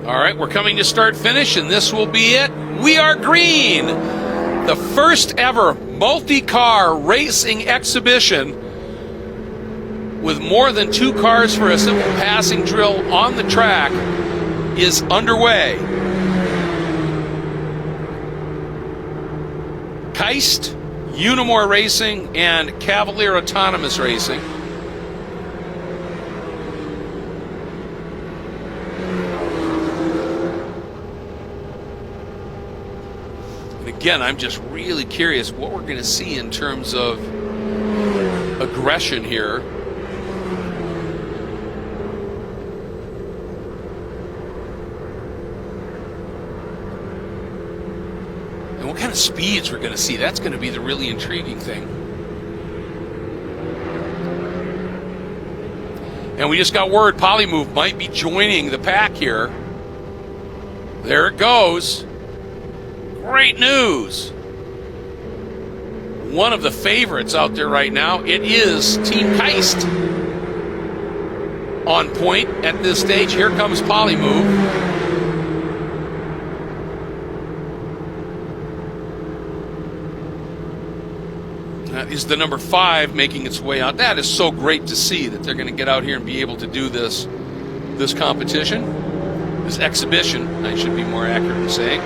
All right, we're coming to start finish, and this will be it. We are green. The first ever multi-car racing exhibition with more than 2 cars for a simple passing drill on the track is underway. KAIST, Unimore Racing, and Cavalier Autonomous Racing. Again, I'm just really curious what we're going to see in terms of aggression here. And what kind of speeds we're going to see. That's going to be the really intriguing thing. And we just got word Polymove might be joining the pack here. There it goes. Great news. One of the favorites out there right now, it is Team-KAIST on point at this stage. Here comes Polymove. That is the number 5 making its way out. That is so great to see that they're going to get out here and be able to do this competition, this exhibition, I should be more accurate in saying.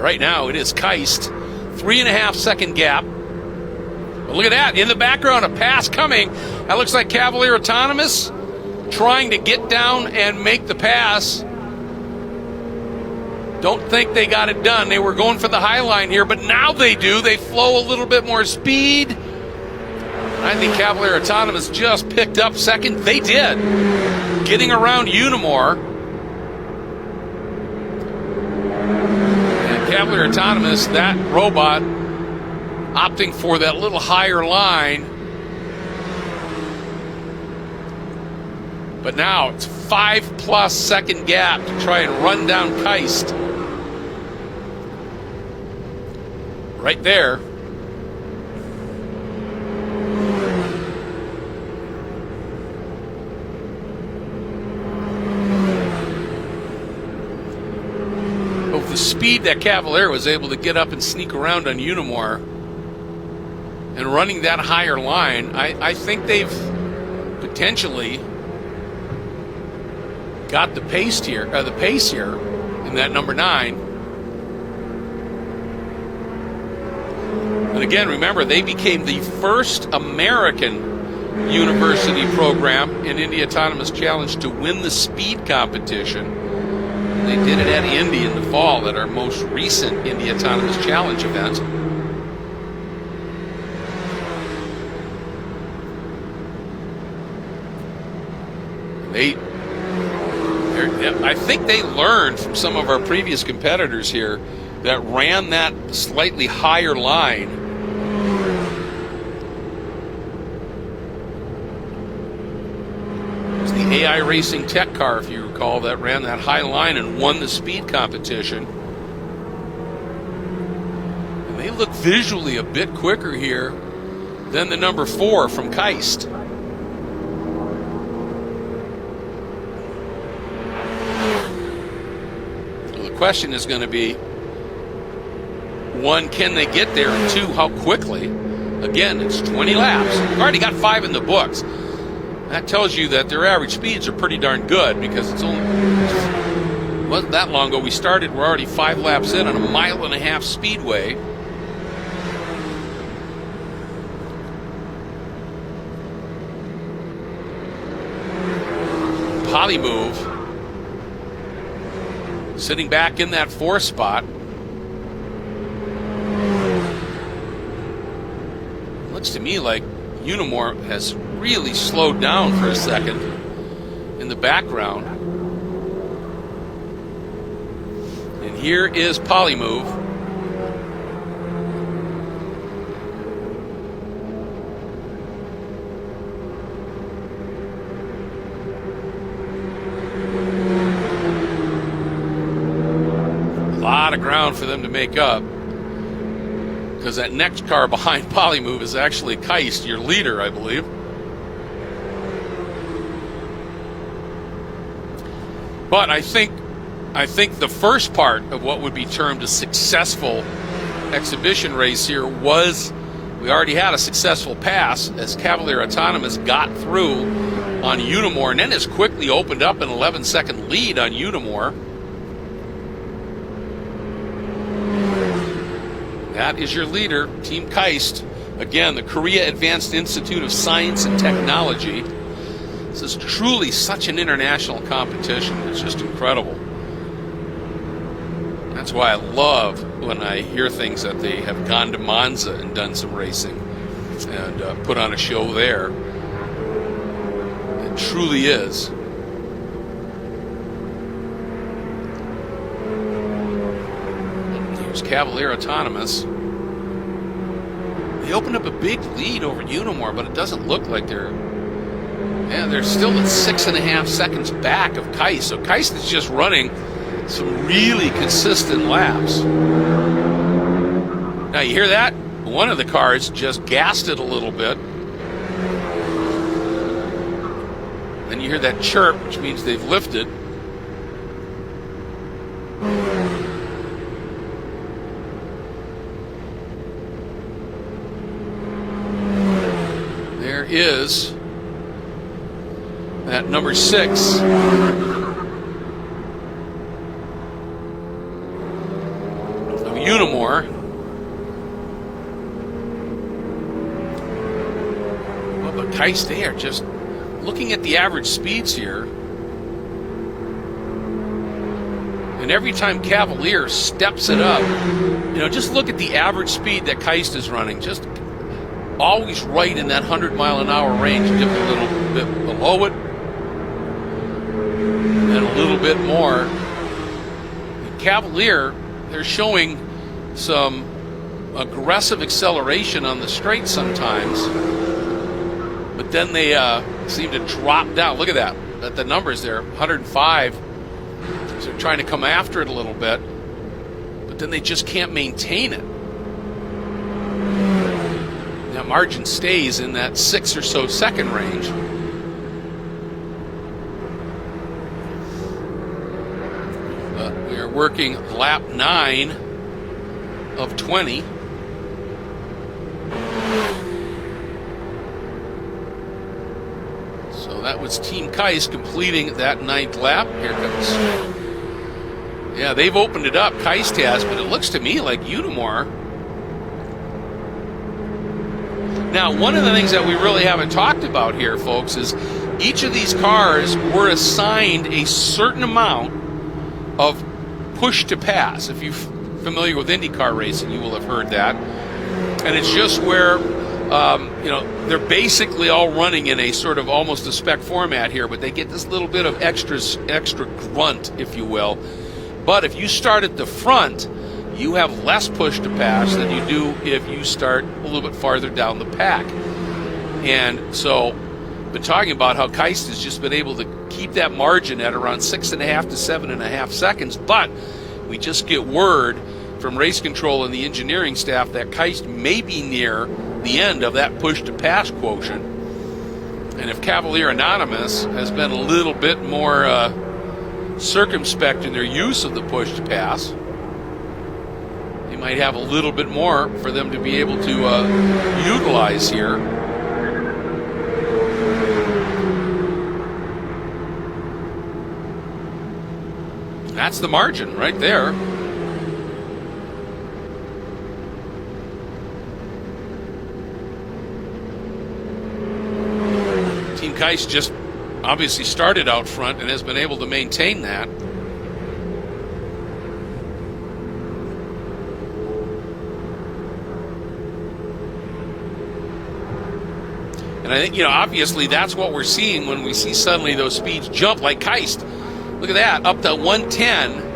Right now it is KAIST, 3.5 second gap. But look at that, in the background, a pass coming. That looks like Cavalier Autonomous trying to get down and make the pass. Don't think they got it done. They were going for the high line here, but now they do. They flow a little bit more speed. I think Cavalier Autonomous just picked up second. They did. Getting around Unimore. Cavalier Autonomous, that robot, opting for that little higher line. But now it's 5+ second gap to try and run down KAIST. Right there. The speed that Cavalier was able to get up and sneak around on Unimore and running that higher line, I think they've potentially got the pace here in that number 9. And again, remember, they became the first American university program in Indy Autonomous Challenge to win the speed competition. They did it at Indy in the fall at our most recent Indy Autonomous Challenge event. I think they learned from some of our previous competitors here that ran that slightly higher line. It was the AI Racing Tech car, if you recall, that ran that high line and won the speed competition. And they look visually a bit quicker here than the number 4 from KAIST. So the question is going to be, 1, can they get there? And 2, how quickly? Again, it's 20 laps. We've already got 5 in the books. That tells you that their average speeds are pretty darn good, because it wasn't that long ago we started. We're already 5 laps in on a 1.5 mile speedway. Polymove sitting back in that 4th spot. Looks to me like Unimore has really slowed down for a second in the background. And here is Polymove. A lot of ground for them to make up. because that next car behind Polymove is actually KAIST, your leader, I believe. But I think the first part of what would be termed a successful exhibition race here was, we already had a successful pass as Cavalier Autonomous got through on Unimore, and then has quickly opened up an 11-second lead on Unimore. That is your leader, Team-KAIST. Again, the Korea Advanced Institute of Science and Technology. This is truly such an international competition. It's just incredible. That's why I love when I hear things that they have gone to Monza and done some racing and put on a show there. It truly is. Here's Cavalier Autonomous. They opened up a big lead over Unimore, but it doesn't look like they're still at 6.5 seconds back of KAIST. So KAIST is just running some really consistent laps. Now you hear that? One of the cars just gassed it a little bit. Then you hear that chirp, which means they've lifted. There is that number 6. Of Unimore. Well, but KAIST, they are just looking at the average speeds here. And every time Cavalier steps it up, just look at the average speed that KAIST is running. Just always right in that 100-mile-an-hour range. Dip a little bit below it, and a little bit more. And Cavalier, they're showing some aggressive acceleration on the straight sometimes, but then they seem to drop down. Look at that. At the numbers there, 105. So they're trying to come after it a little bit, but then they just can't maintain it. That margin stays in that 6 or so second range. But we are working lap 9 of 20. So that was Team-KAIST completing that 9th lap. Here comes. Yeah, they've opened it up. KAIST has, but it looks to me like Unimore. Now, one of the things that we really haven't talked about here, folks, is each of these cars were assigned a certain amount of push to pass. If you're familiar with IndyCar racing, you will have heard that. And it's just where, they're basically all running in a sort of almost a spec format here, but they get this little bit of extra grunt, if you will. But if you start at the front, you have less push to pass than you do if you start a little bit farther down the pack. And so, been talking about how KAIST has just been able to keep that margin at around 6.5 to 7.5 seconds, but we just get word from race control and the engineering staff that KAIST may be near the end of that push to pass quotient. And if Cavalier Autonomous has been a little bit more circumspect in their use of the push to pass, they might have a little bit more for them to be able to utilize here. That's the margin right there. Team-KAIST just obviously started out front and has been able to maintain that. And I think, obviously that's what we're seeing when we see suddenly those speeds jump like KAIST. Look at that, up to 110.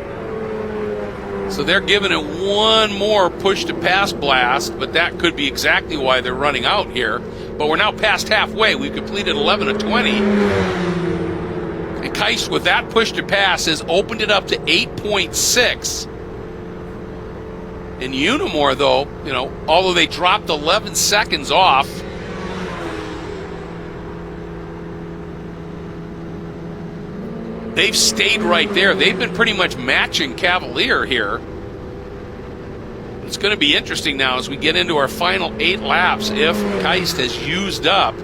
So they're giving it one more push to pass blast, but that could be exactly why they're running out here. But we're now past halfway. We've completed 11 of 20. And KAIST, with that push to pass, has opened it up to 8.6. In Unimore, though, although they dropped 11 seconds off, they've stayed right there. They've been pretty much matching Cavalier here. It's going to be interesting now as we get into our final 8 laps if KAIST has used up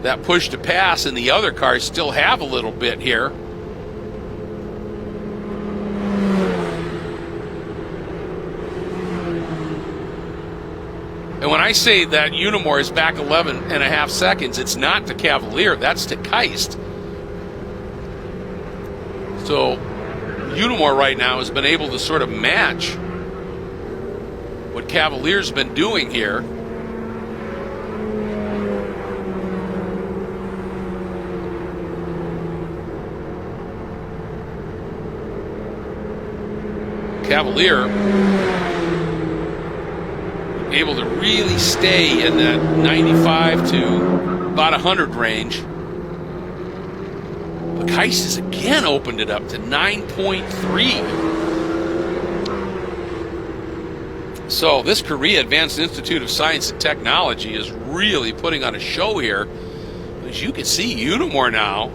that push to pass and the other cars still have a little bit here. And when I say that Unimore is back 11.5 seconds, it's not to Cavalier, that's to KAIST. So Unimore right now has been able to sort of match what Cavalier's been doing here. Cavalier able to really stay in that 95 to about 100 range. But KAIST has again opened it up to 9.3. So this Korea Advanced Institute of Science and Technology is really putting on a show here. As you can see, Unimore now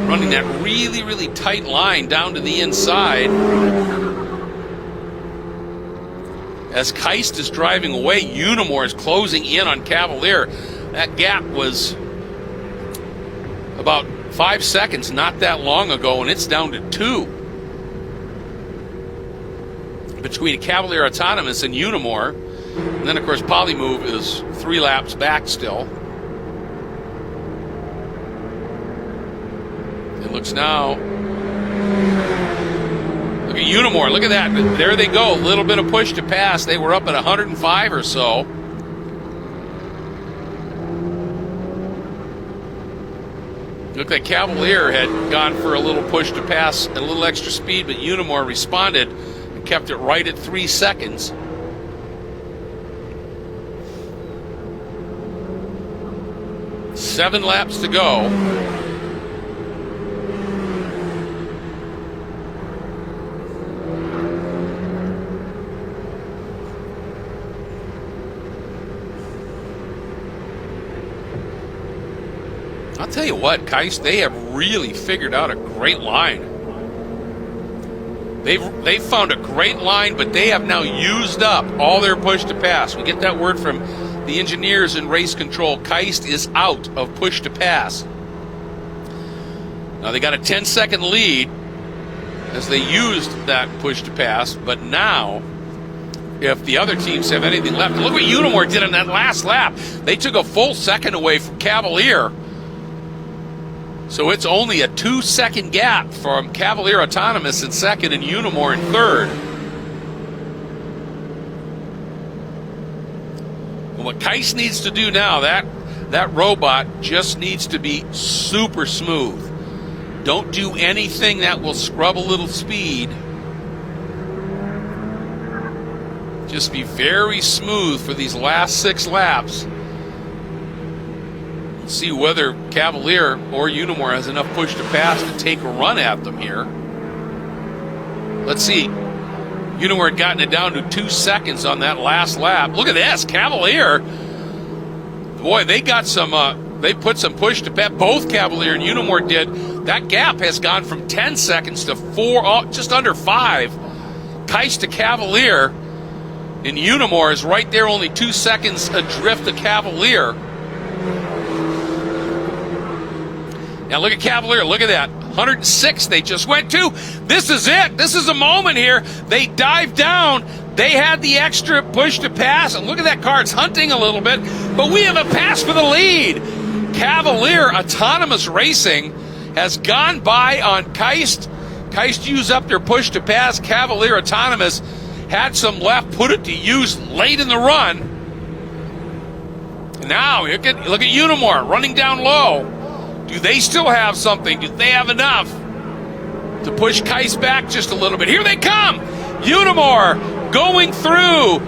running that really, really tight line down to the inside. As KAIST is driving away, Unimore is closing in on Cavalier. That gap was about 5 seconds not that long ago, and it's down to 2 between Cavalier Autonomous and Unimore. And then, of course, Polymove is 3 laps back still. It looks now... Look at Unimore, look at that. There they go, a little bit of push to pass. They were up at 105 or so. Looked like Cavalier had gone for a little push to pass and a little extra speed, but Unimore responded and kept it right at 3 seconds. Seven laps to go. I'll tell you what, KAIST, they have really figured out a great line. They've found a great line, but they have now used up all their push to pass. We get that word from the engineers in race control. KAIST is out of push to pass. Now they got a 10-second lead as they used that push to pass, but now if the other teams have anything left, look what Unimore did in that last lap. They took a full second away from Cavalier. So it's only a 2-second gap from Cavalier Autonomous in second and Unimore in third. And what KAIST needs to do now, that robot just needs to be super smooth. Don't do anything that will scrub a little speed. Just be very smooth for these last 6 laps. See whether Cavalier or Unimore has enough push to pass to take a run at them here. Let's see. Unimore had gotten it down to 2 seconds on that last lap. Look at this, Cavalier. Boy, they got some. They put some push to pass. Both Cavalier and Unimore did. That gap has gone from 10 seconds to 4, just under 5. KAIST to Cavalier, and Unimore is right there, only 2 seconds adrift to Cavalier. Now look at Cavalier, look at that. 106 they just went to. This is it. This is a moment here. They dived down. They had the extra push to pass. And look at that car. It's hunting a little bit. But we have a pass for the lead. Cavalier Autonomous Racing has gone by on KAIST. KAIST used up their push to pass. Cavalier Autonomous had some left, put it to use late in the run. Now look at Unimore running down low. Do they still have something? Do they have enough to push KAIST back just a little bit? Here they come! Unimore going through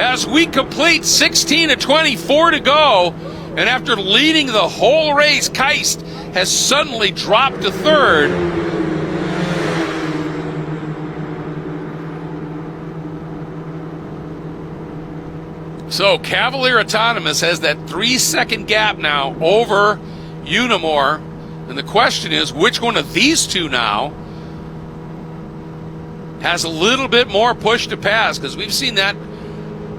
as we complete 16 to 24 to go. And after leading the whole race, KAIST has suddenly dropped to third. So Cavalier Autonomous has that 3-second gap now over Unimore. And the question is, which one of these two now has a little bit more push to pass? Because we've seen that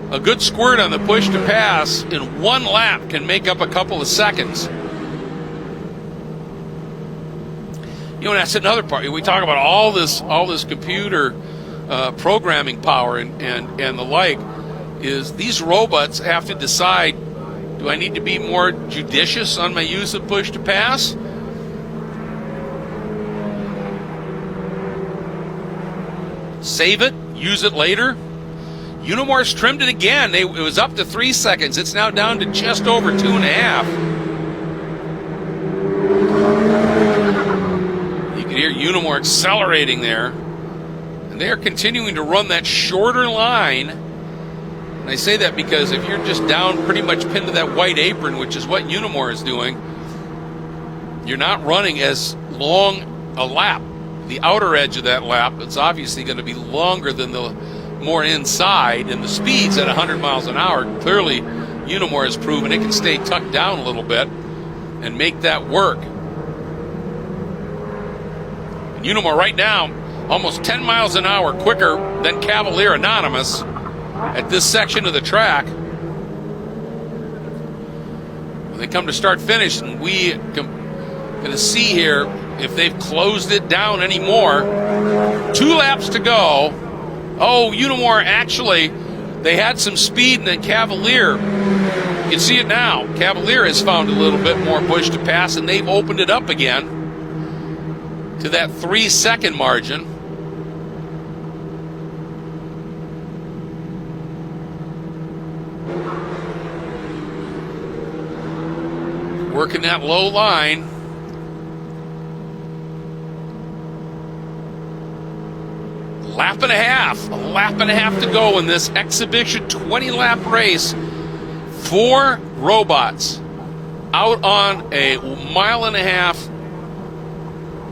a good squirt on the push to pass in one lap can make up a couple of seconds. You know, that's another part. We talk about all this computer programming power and the like. Is these robots have to decide, do I need to be more judicious on my use of push to pass? Save it, use it later. Unimore's trimmed it again. It was up to 3 seconds. It's now down to just over 2.5. You can hear Unimore accelerating there. And they are continuing to run that shorter line. And I say that because if you're just down pretty much pinned to that white apron, which is what Unimore is doing, you're not running as long a lap. The outer edge of that lap, it's obviously going to be longer than the more inside, and the speed's at 100 miles an hour. Clearly, Unimore has proven it can stay tucked down a little bit and make that work. And Unimore right now, almost 10 miles an hour quicker than Cavalier Autonomous at this section of the track. When they come to start finish, and we going to see here if they've closed it down anymore. 2 laps to go. Oh, Unimore actually, they had some speed, and then Cavalier, you can see it now. Cavalier has found a little bit more push to pass, and they've opened it up again to that 3-second margin. Working that low line. A lap and a half to go in this exhibition 20-lap race. 4 robots out on a 1.5 mile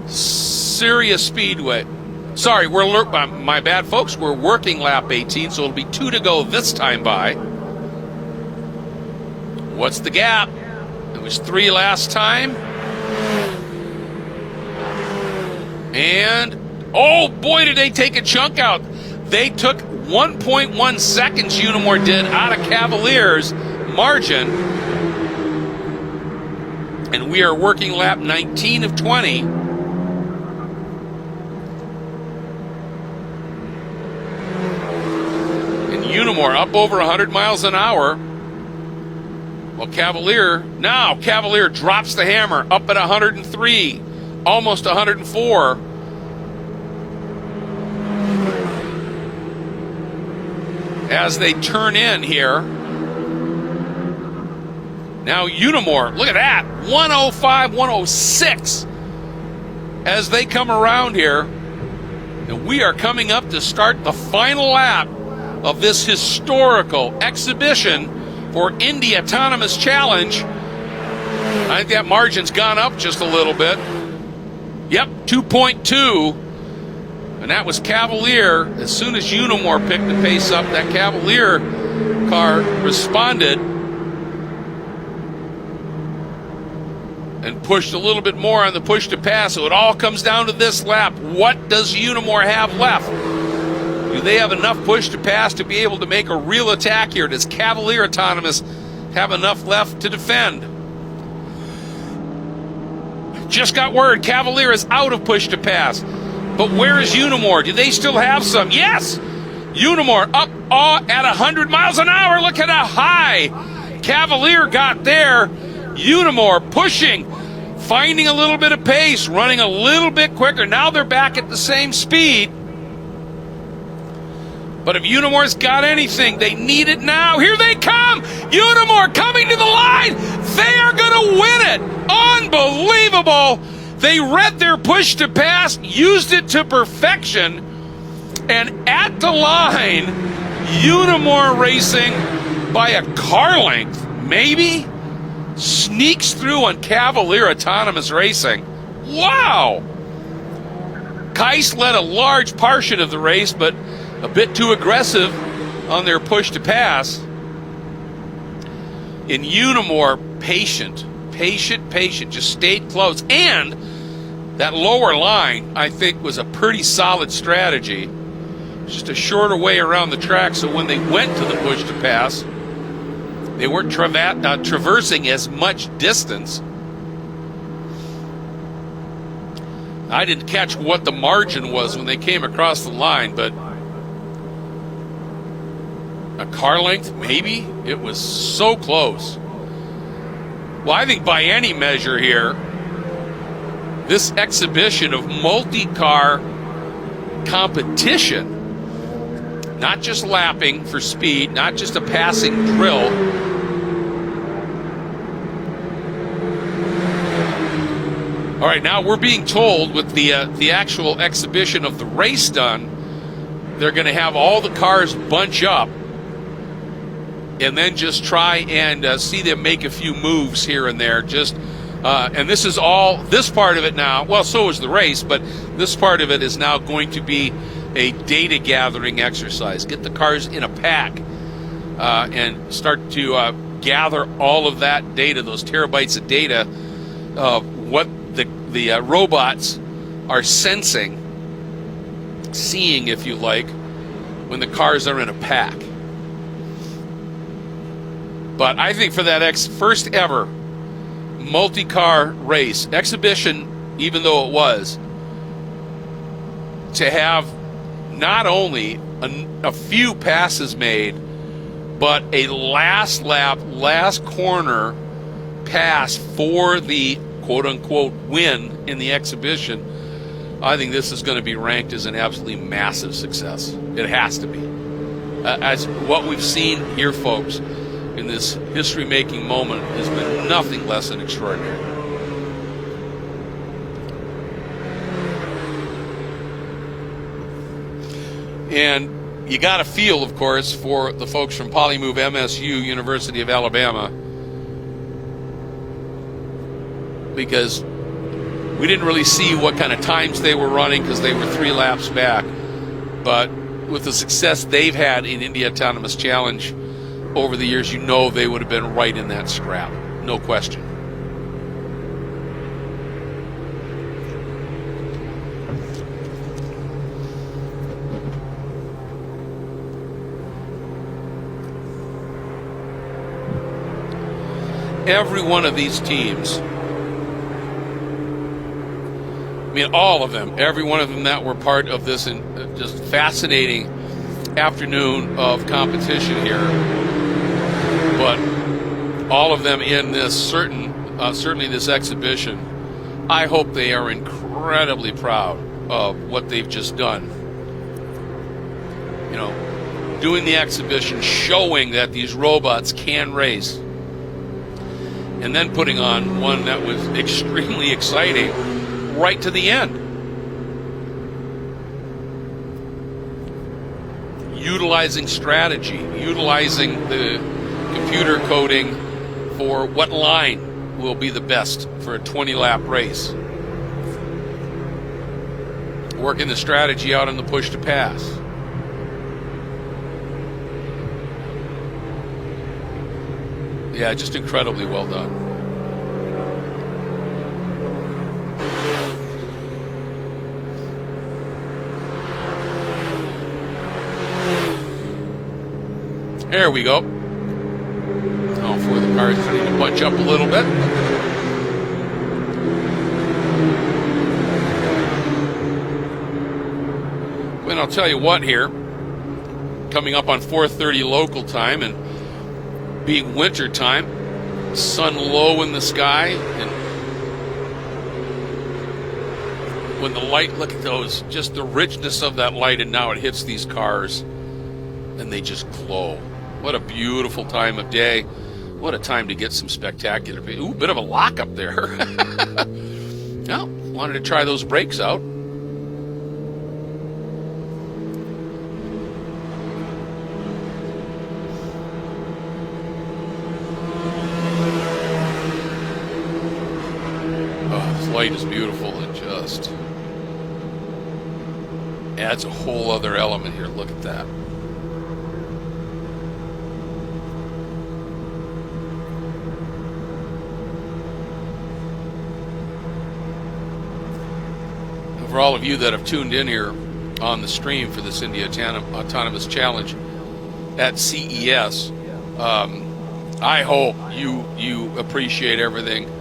serious speedway. Sorry, my bad, folks. We're working lap 18, so it'll be 2 to go this time by. What's the gap? It was 3 last time. And oh boy, did they take a chunk out. They took 1.1 seconds, Unimore did, out of Cavalier's margin. And we are working lap 19 of 20. And Unimore up over 100 miles an hour. Well, Cavalier drops the hammer up at 103, almost 104. As they turn in here. Now Unimore, look at that, 105, 106 as they come around here. And we are coming up to start the final lap of this historical exhibition for Indy Autonomous Challenge. I think that margin's gone up just a little bit. Yep, 2.2. And that was Cavalier. As soon as Unimore picked the pace up, that Cavalier car responded and pushed a little bit more on the push to pass. So it all comes down to this lap. What does Unimore have left? Do they have enough push to pass to be able to make a real attack here? Does Cavalier Autonomous have enough left to defend? Just got word Cavalier is out of push to pass. But where is Unimore? Do they still have some? Yes! Unimore up at 100 miles an hour. Look at how high Cavalier got there. Unimore pushing, finding a little bit of pace, running a little bit quicker. Now they're back at the same speed. But if Unimore's got anything, they need it now. Here they come! Unimore coming to the line! They are going to win it! Unbelievable! They read their push to pass, used it to perfection, and at the line, Unimore racing by a car length, maybe, sneaks through on Cavalier Autonomous Racing. Wow! KAIST led a large portion of the race, but a bit too aggressive on their push to pass. In Unimore, patient, just stayed close. And that lower line, I think, was a pretty solid strategy. Just a shorter way around the track, so when they went to the push to pass, they weren't traversing as much distance. I didn't catch what the margin was when they came across the line, but a car length, maybe? It was so close. Well, I think by any measure here, this exhibition of multi-car competition, not just lapping for speed, not just a passing drill, all right, now we're being told with the actual exhibition of the race done, they're going to have all the cars bunch up and then just try and see them make a few moves here and there. Just and this is all, this part of it now, well, so is the race, but this part of it is now going to be a data gathering exercise. Get the cars in a pack and start to gather all of that data, those terabytes of data, what the robots are sensing, seeing, if you like, when the cars are in a pack. But I think for that first ever multi-car race, exhibition, even though it was, to have not only a few passes made, but a last lap, last corner pass for the quote-unquote win in the exhibition, I think this is going to be ranked as an absolutely massive success. It has to be. As what we've seen here, folks, in this history-making moment has been nothing less than extraordinary. And you got to feel, of course, for the folks from Polymove MSU, University of Alabama, because we didn't really see what kind of times they were running because they were 3 laps back. But with the success they've had in Indy Autonomous Challenge over the years, you know they would have been right in that scrap. No question. Every one of these teams, I mean, all of them, every one of them that were part of this just fascinating afternoon of competition here, but all of them in this certainly this exhibition, I hope they are incredibly proud of what they've just done. You know, doing the exhibition, showing that these robots can race, and then putting on one that was extremely exciting right to the end. Utilizing strategy, utilizing the computer coding for what line will be the best for a 20-lap race. Working the strategy out on the push to pass. Yeah, just incredibly well done. There we go. Oh, for the cars need to bunch up a little bit. And I'll tell you what here, coming up on 4:30 local time and being winter time, sun low in the sky, and when the light, look at those, just the richness of that light, and now it hits these cars and they just glow. What a beautiful time of day. What a time to get some spectacular. Ooh, bit of a lock up there. Well, wanted to try those brakes out. Oh, this light is beautiful. It just adds a whole other element here. Look at that. for all of you that have tuned in here on the stream for this Indy Autonomous Challenge at CES, I hope you appreciate everything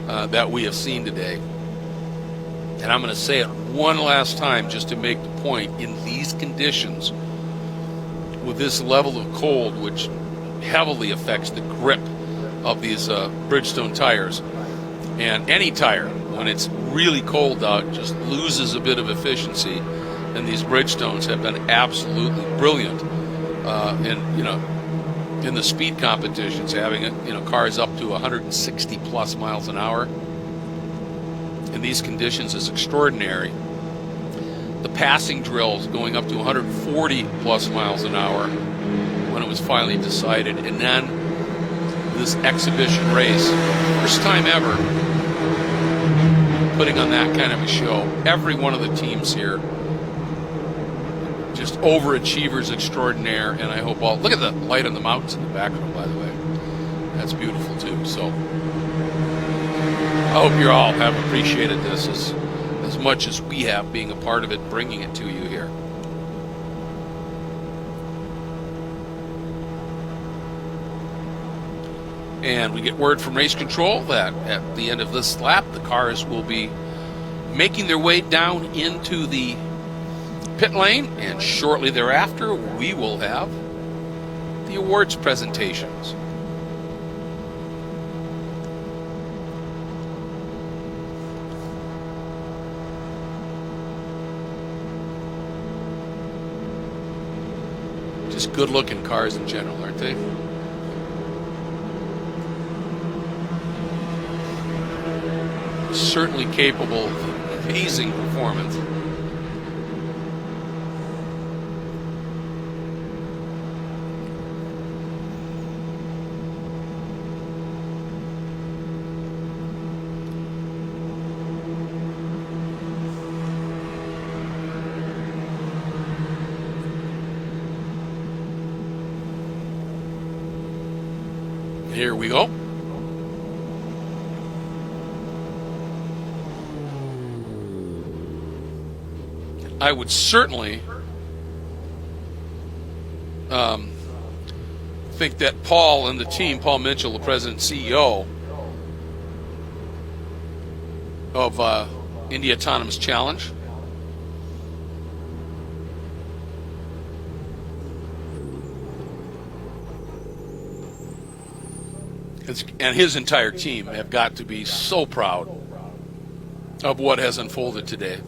that we have seen today. And I'm going to say it one last time just to make the point. In these conditions, with this level of cold, which heavily affects the grip of these Bridgestone tires, and any tire, when it's really cold out, just loses a bit of efficiency. And these Bridgestones have been absolutely brilliant in the speed competitions, having cars up to 160 plus miles an hour. In these conditions is extraordinary. The passing drills going up to 140 plus miles an hour when it was finally decided, and then this exhibition race, first time ever putting on that kind of a show. Every one of the teams here, just overachievers extraordinaire, and I hope all, look at the light on the mountains in the background, by the way. That's beautiful too. So I hope you all have appreciated this as much as we have, being a part of it, bringing it to you here. And we get word from race control that at the end of this lap, the cars will be making their way down into the pit lane, and shortly thereafter, we will have the awards presentations. Just good-looking cars in general, aren't they? Certainly capable of amazing performance. Here we go. I would certainly think that Paul and the team, Paul Mitchell, the president and CEO of Indy Autonomous Challenge, and his entire team have got to be so proud of what has unfolded today.